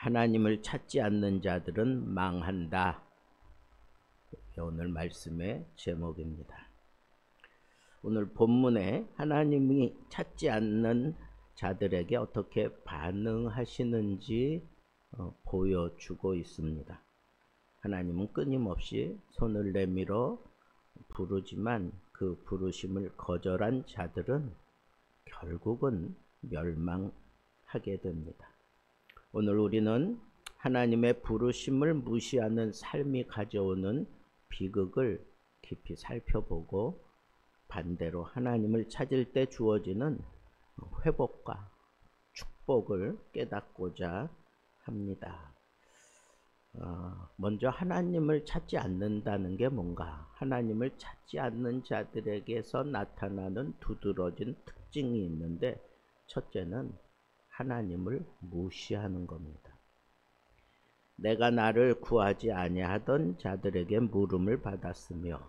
하나님을 찾지 않는 자들은 망한다. 오늘 말씀의 제목입니다. 오늘 본문에 하나님이 찾지 않는 자들에게 어떻게 반응하시는지 보여주고 있습니다. 하나님은 끊임없이 손을 내밀어 부르지만 그 부르심을 거절한 자들은 결국은 멸망하게 됩니다. 오늘 우리는 하나님의 부르심을 무시하는 삶이 가져오는 비극을 깊이 살펴보고 반대로 하나님을 찾을 때 주어지는 회복과 축복을 깨닫고자 합니다. 먼저 하나님을 찾지 않는다는 게 뭔가? 하나님을 찾지 않는 자들에게서 나타나는 두드러진 특징이 있는데, 첫째는 하나님을 무시하는 겁니다. 내가 나를 구하지 아니하던 자들에게 물음을 받았으며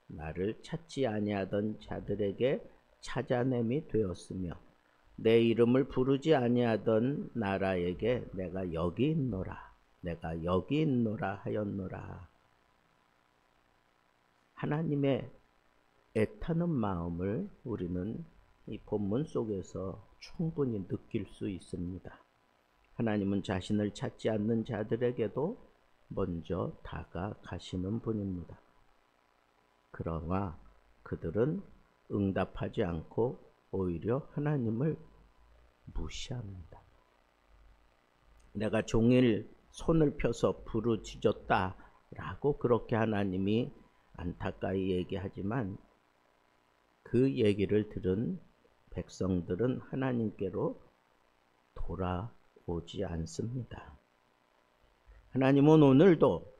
나를 찾지 아니하던 자들에게 찾아냄이 되었으며 내 이름을 부르지 아니하던 나라에게 내가 여기 있노라 하였노라. 하나님의 애타는 마음을 우리는 이 본문 속에서 충분히 느낄 수 있습니다. 하나님은 자신을 찾지 않는 자들에게도 먼저 다가가시는 분입니다. 그러나 그들은 응답하지 않고 오히려 하나님을 무시합니다. 내가 종일 손을 펴서 부르짖었다 라고 그렇게 하나님이 안타까이 얘기하지만 그 얘기를 들은 백성들은 하나님께로 돌아오지 않습니다. 하나님은 오늘도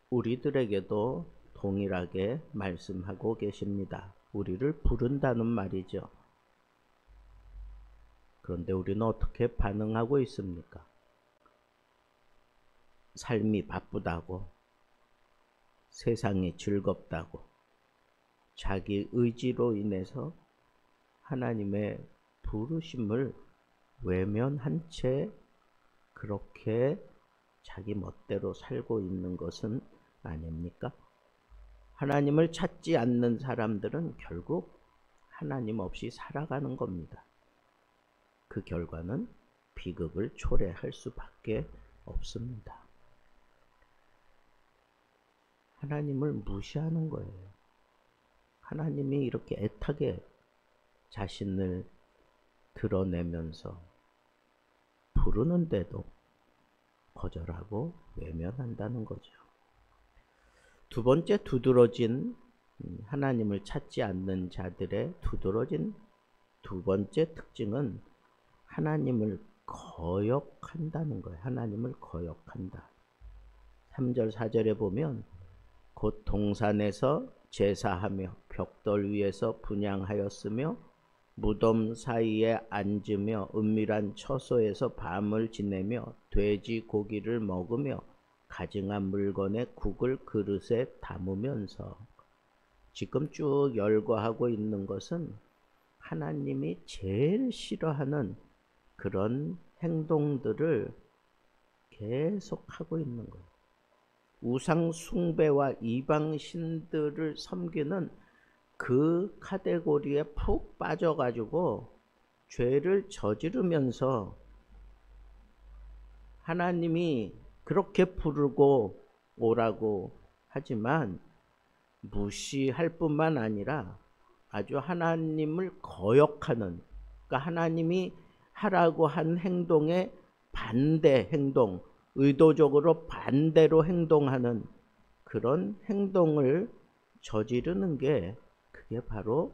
우리들에게도 동일하게 말씀하고 계십니다. 우리를 부른다는 말이죠. 그런데 우리는 어떻게 반응하고 있습니까? 삶이 바쁘다고, 세상이 즐겁다고, 자기 의지로 인해서 하나님의 부르심을 외면한 채 그렇게 자기 멋대로 살고 있는 것은 아닙니까? 하나님을 찾지 않는 사람들은 결국 하나님 없이 살아가는 겁니다. 그 결과는 비극을 초래할 수밖에 없습니다. 하나님을 무시하는 거예요. 하나님이 이렇게 애타게 자신을 드러내면서 부르는데도 거절하고 외면한다는 거죠. 두 번째 두드러진 하나님을 찾지 않는 자들의 두드러진 두 번째 특징은 하나님을 거역한다는 거예요. 하나님을 거역한다. 3절 4절에 보면 곧 동산에서 제사하며 벽돌 위에서 분향하였으며 무덤 사이에 앉으며 은밀한 처소에서 밤을 지내며 돼지 고기를 먹으며 가증한 물건에 국을 그릇에 담으면서, 지금 쭉 열거하고 있는 것은 하나님이 제일 싫어하는 그런 행동들을 계속하고 있는 거예요. 우상 숭배와 이방 신들을 섬기는 그 카테고리에 푹 빠져가지고 죄를 저지르면서 하나님이 그렇게 부르고 오라고 하지만 무시할 뿐만 아니라 아주 하나님을 거역하는, 그러니까 하나님이 하라고 한 행동에 반대 행동, 의도적으로 반대로 행동하는 그런 행동을 저지르는 게 그게 바로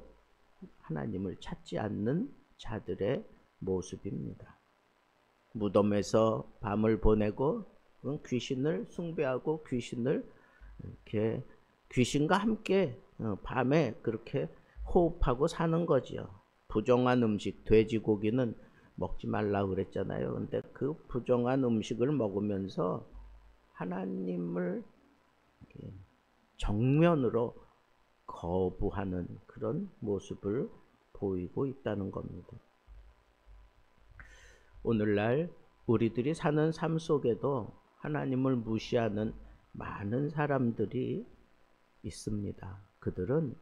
하나님을 찾지 않는 자들의 모습입니다. 무덤에서 밤을 보내고 귀신을 숭배하고 귀신을 이렇게 귀신과 함께 밤에 그렇게 호흡하고 사는 거지요. 부정한 음식, 돼지고기는 먹지 말라고 그랬잖아요. 근데 그 부정한 음식을 먹으면서 하나님을 정면으로 거부하는 그런 모습을 보이고 있다는 겁니다. 오늘날 우리들이 사는 삶 속에도 하나님을 무시하는 많은 사람들이 있습니다. 그들은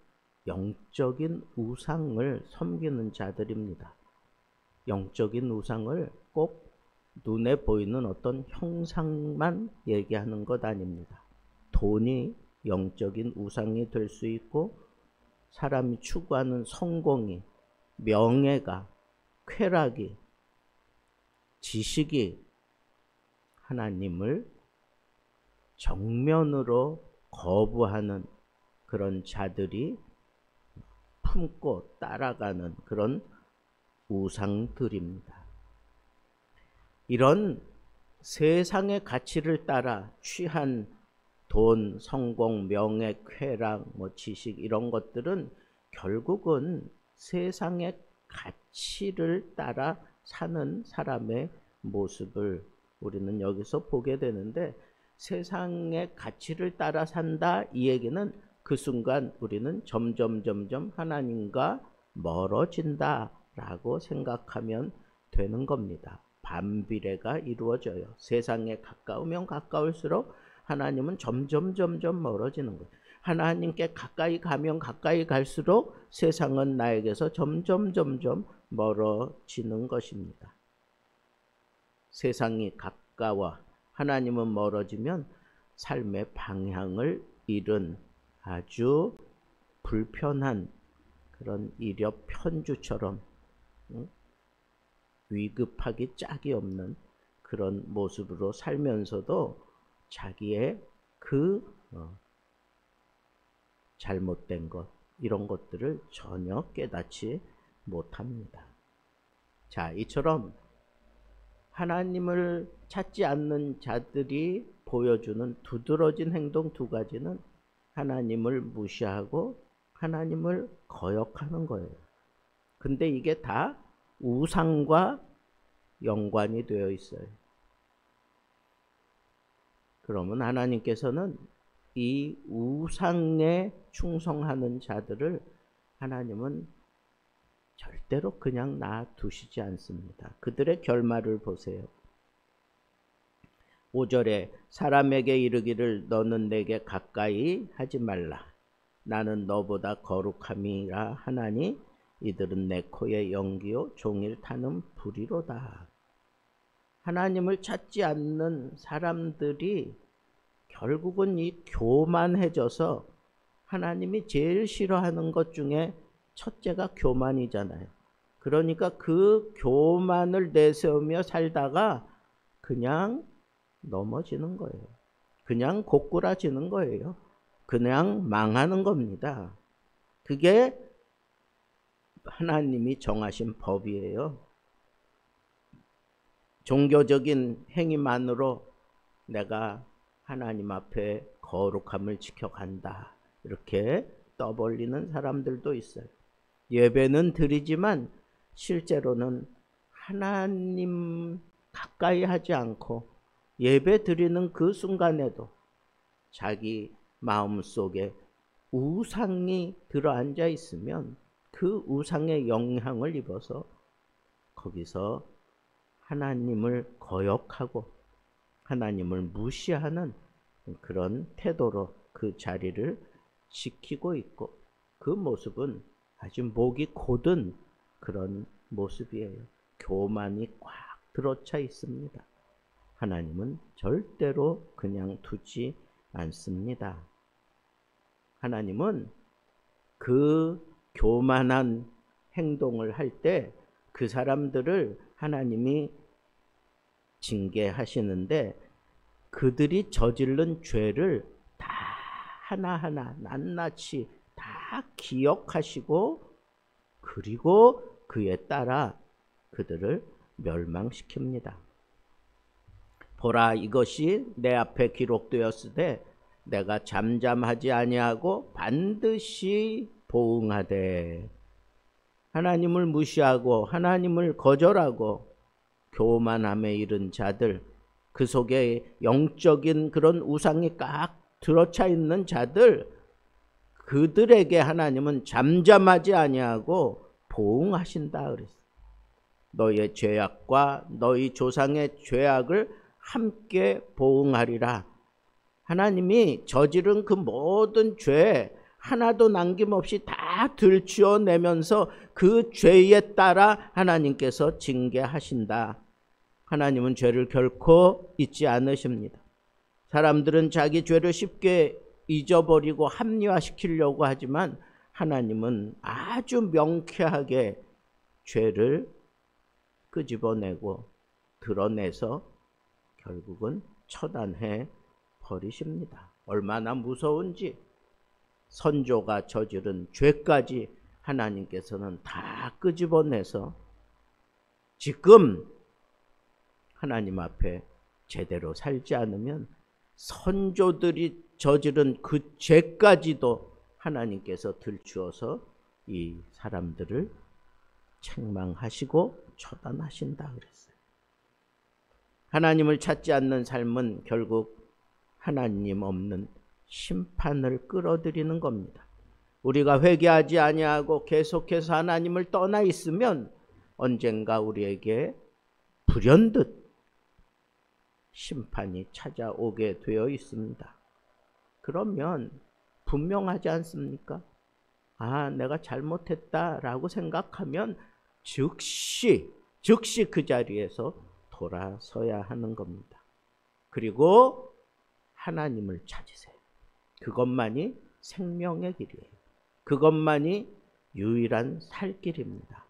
영적인 우상을 섬기는 자들입니다. 영적인 우상을 꼭 눈에 보이는 어떤 형상만 얘기하는 것 아닙니다. 돈이 영적인 우상이 될 수 있고, 사람이 추구하는 성공이, 명예가, 쾌락이, 지식이 하나님을 정면으로 거부하는 그런 자들이 품고 따라가는 그런 우상들입니다. 이런 세상의 가치를 따라 취한 돈, 성공, 명예, 쾌락, 지식 이런 것들은 결국은 세상의 가치를 따라 사는 사람의 모습을 우리는 여기서 보게 되는데, 세상의 가치를 따라 산다 이 얘기는 그 순간 우리는 점점 하나님과 멀어진다라고 생각하면 되는 겁니다. 반비례가 이루어져요. 세상에 가까우면 가까울수록 하나님은 점점 멀어지는 거예요. 하나님께 가까이 가면 가까이 갈수록 세상은 나에게서 점점 멀어지는 것입니다. 세상이 가까워 하나님은 멀어지면 삶의 방향을 잃은 아주 불편한 그런 이력 편주처럼 위급하기 짝이 없는 그런 모습으로 살면서도 자기의 그 잘못된 것, 이런 것들을 전혀 깨닫지 못합니다. 자, 이처럼 하나님을 찾지 않는 자들이 보여주는 두드러진 행동 두 가지는 하나님을 무시하고 하나님을 거역하는 거예요. 근데 이게 다 우상과 연관이 되어 있어요. 그러면 하나님께서는 이 우상에 충성하는 자들을 하나님은 절대로 그냥 놔두시지 않습니다. 그들의 결말을 보세요. 5절에 사람에게 이르기를 너는 내게 가까이 하지 말라. 나는 너보다 거룩함이라 하나니 이들은 내 코의 연기요 종일 타는 불이로다. 하나님을 찾지 않는 사람들이 결국은 이 교만해져서, 하나님이 제일 싫어하는 것 중에 첫째가 교만이잖아요. 그러니까 그 교만을 내세우며 살다가 그냥 넘어지는 거예요. 그냥 고꾸라지는 거예요. 그냥 망하는 겁니다. 그게 하나님이 정하신 법이에요. 종교적인 행위만으로 내가 하나님 앞에 거룩함을 지켜간다, 이렇게 떠벌리는 사람들도 있어요. 예배는 드리지만 실제로는 하나님 가까이 하지 않고 예배 드리는 그 순간에도 자기 마음속에 우상이 들어앉아 있으면 그 우상의 영향을 입어서 거기서 하나님을 거역하고 하나님을 무시하는 그런 태도로 그 자리를 지키고 있고, 그 모습은 아주 목이 곧은 그런 모습이에요. 교만이 꽉 들어차 있습니다. 하나님은 절대로 그냥 두지 않습니다. 하나님은 그 교만한 행동을 할 때 그 사람들을 하나님이 징계하시는데, 그들이 저지른 죄를 다 하나하나 낱낱이 다 기억하시고, 그리고 그에 따라 그들을 멸망시킵니다. 보라, 이것이 내 앞에 기록되었으되 내가 잠잠하지 아니하고 반드시 보응하되, 하나님을 무시하고 하나님을 거절하고 교만함에 이른 자들, 그 속에 영적인 그런 우상이 꽉 들어차 있는 자들, 그들에게 하나님은 잠잠하지 아니하고 보응하신다 그랬어요. 너희의 죄악과 너희 조상의 죄악을 함께 보응하리라. 하나님이 저지른 그 모든 죄 하나도 남김없이 다 들추어내면서 그 죄에 따라 하나님께서 징계하신다. 하나님은 죄를 결코 잊지 않으십니다. 사람들은 자기 죄를 쉽게 잊어버리고 합리화시키려고 하지만 하나님은 아주 명쾌하게 죄를 끄집어내고 드러내서 결국은 처단해 버리십니다. 얼마나 무서운지. 선조가 저지른 죄까지 하나님께서는 다 끄집어내서 지금 하나님 앞에 제대로 살지 않으면 선조들이 저지른 그 죄까지도 하나님께서 들추어서 이 사람들을 책망하시고 처단하신다 그랬어요. 하나님을 찾지 않는 삶은 결국 하나님 없는 심판을 끌어들이는 겁니다. 우리가 회개하지 아니하고 계속해서 하나님을 떠나 있으면 언젠가 우리에게 불현듯 심판이 찾아오게 되어 있습니다. 그러면 분명하지 않습니까? 아, 내가 잘못했다라고 생각하면 즉시 그 자리에서 돌아서야 하는 겁니다. 그리고 하나님을 찾으세요. 그것만이 생명의 길이에요. 그것만이 유일한 살 길입니다.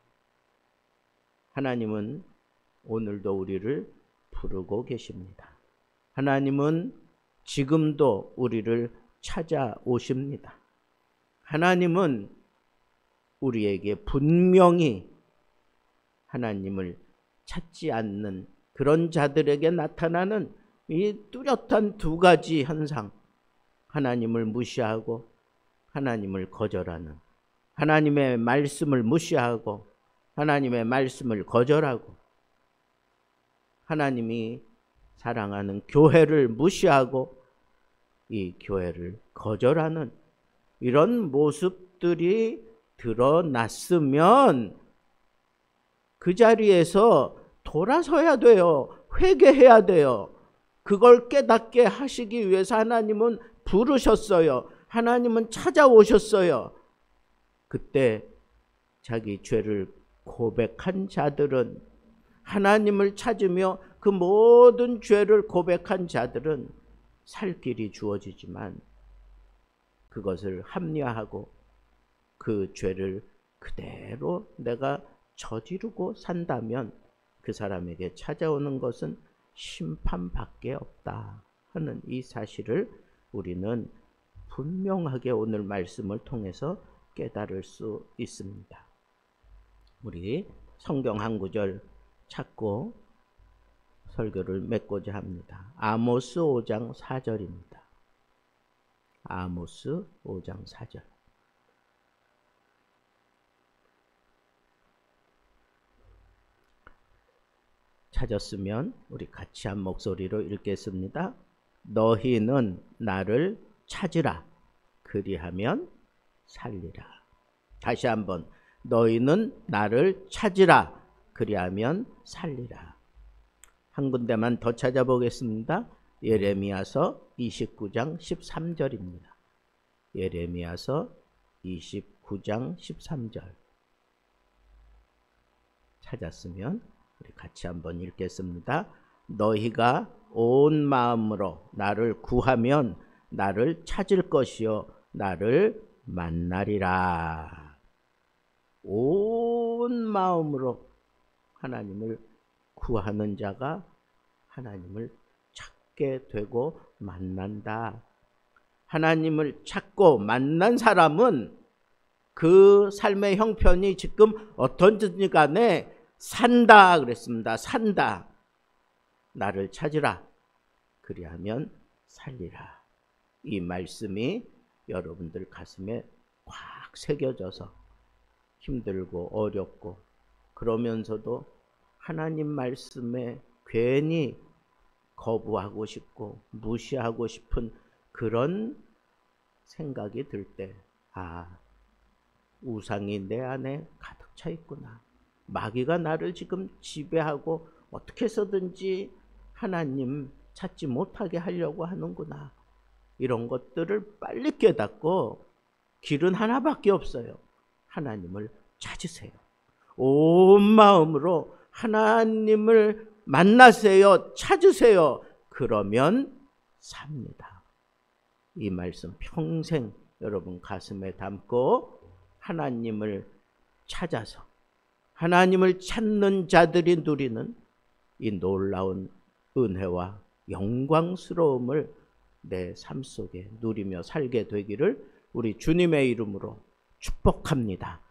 하나님은 오늘도 우리를 부르고 계십니다. 하나님은 지금도 우리를 찾아오십니다. 하나님은 우리에게 분명히 하나님을 찾지 않는 그런 자들에게 나타나는 이 뚜렷한 두 가지 현상, 하나님을 무시하고 하나님을 거절하는, 하나님의 말씀을 무시하고 하나님의 말씀을 거절하고, 하나님이 사랑하는 교회를 무시하고 이 교회를 거절하는 이런 모습들이 드러났으면 그 자리에서 돌아서야 돼요. 회개해야 돼요. 그걸 깨닫게 하시기 위해서 하나님은 부르셨어요. 하나님은 찾아오셨어요. 그때 자기 죄를 고백한 자들은, 하나님을 찾으며 그 모든 죄를 고백한 자들은 살 길이 주어지지만 그것을 합리화하고 그 죄를 그대로 내가 저지르고 산다면 그 사람에게 찾아오는 것은 심판밖에 없다 하는 이 사실을 우리는 분명하게 오늘 말씀을 통해서 깨달을 수 있습니다. 우리 성경 한 구절 찾고 설교를 맺고자 합니다. 아모스 5장 4절입니다. 아모스 5장 4절. 찾았으면 우리 같이 한 목소리로 읽겠습니다. 너희는 나를 찾으라. 그리하면 살리라. 다시 한번. 너희는 나를 찾으라. 그리하면 살리라. 한 군데만 더 찾아보겠습니다. 예레미야서 29장 13절입니다. 예레미야서 29장 13절. 찾았으면 우리 같이 한번 읽겠습니다. 너희가 온 마음으로 나를 구하면 나를 찾을 것이요 나를 만나리라. 온 마음으로 하나님을 구하는 자가 하나님을 찾게 되고 만난다. 하나님을 찾고 만난 사람은 그 삶의 형편이 지금 어떤지 간에 산다 그랬습니다. 산다. 나를 찾으라. 그리하면 살리라. 이 말씀이 여러분들 가슴에 꽉 새겨져서 힘들고 어렵고 그러면서도 하나님 말씀에 괜히 거부하고 싶고 무시하고 싶은 그런 생각이 들 때, 아, 우상이 내 안에 가득 차 있구나. 마귀가 나를 지금 지배하고 어떻게 해서든지 하나님 찾지 못하게 하려고 하는구나. 이런 것들을 빨리 깨닫고 길은 하나밖에 없어요. 하나님을 찾으세요. 온 마음으로 하나님을 만나세요. 찾으세요. 그러면 삽니다. 이 말씀 평생 여러분 가슴에 담고 하나님을 찾아서 하나님을 찾는 자들이 누리는 이 놀라운 은혜와 영광스러움을 내 삶 속에 누리며 살게 되기를 우리 주님의 이름으로 축복합니다.